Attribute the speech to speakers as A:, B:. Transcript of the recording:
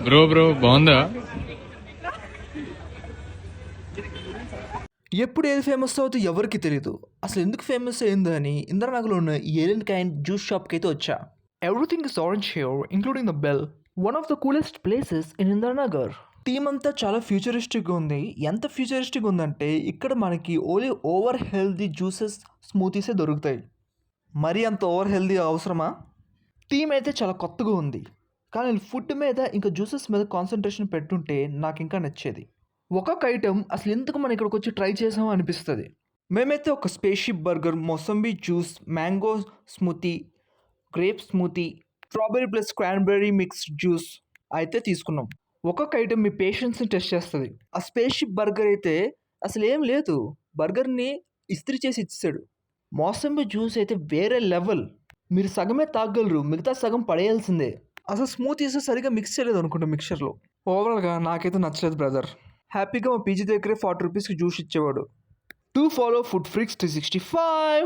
A: Bro బాగుందా?
B: ఎప్పుడు ఏది ఫేమస్ అవుతుందో ఎవరికి తెలియదు. అసలు ఎందుకు ఫేమస్ అయిందని ఇందిరానగర్లో ఉన్న ఈ ఏలియన్ కైండ్ జ్యూస్ షాప్కి అయితే వచ్చా. Everything is orange here including the bell. One of the coolest places in Indiranagar. Theme అంతా చాలా ఫ్యూచరిస్టిక్గా ఉంది. ఎంత ఫ్యూచరిస్టిక్ ఉందంటే ఇక్కడ మనకి ఓన్లీ ఓవర్ హెల్దీ జ్యూసెస్, స్మూతీసే దొరుకుతాయి. మరీ అంత ఓవర్ హెల్దీ అవసరమా? థీమ్ అయితే చాలా కొత్తగా ఉంది. కానీ ఫుడ్ మీద ఇంకా జ్యూసెస్ మీద కాన్సన్ట్రేషన్ పెట్టుంటే నాకు ఇంకా నచ్చేది. ఒక్కొక్క ఐటెం అసలు ఎందుకు మనం ఇక్కడికి వచ్చి ట్రై చేసామో అనిపిస్తుంది. మేమైతే ఒక spaceship burger, mosambi juice, mango smoothie, grape smoothie, strawberry plus cranberry mix juice అయితే తీసుకున్నాం. ఒక్కొక్క ఐటెం మీ పేషెన్స్ని టెస్ట్ చేస్తుంది. ఆ స్పేషిప్ బర్గర్ అయితే అసలు ఏం లేదు, బర్గర్ని ఇస్త్రీ చేసి ఇచ్చాడు. మోసంబీ జ్యూస్ అయితే వేరే లెవెల్. మీరు సగమే తాగగలరు, మిగతా సగం పడేయాల్సిందే. అసలు స్మూతీస్ సరిగా మిక్స్ చేయలేదు అనుకుంటా మిక్చర్లో. ఓవరాల్గా నాకైతే నచ్చలేదు బ్రదర్. హ్యాపీగా మా పీజీ దగ్గరే 40 రూపీస్కి జ్యూస్ ఇచ్చేవాడు. To follow food freaks 365.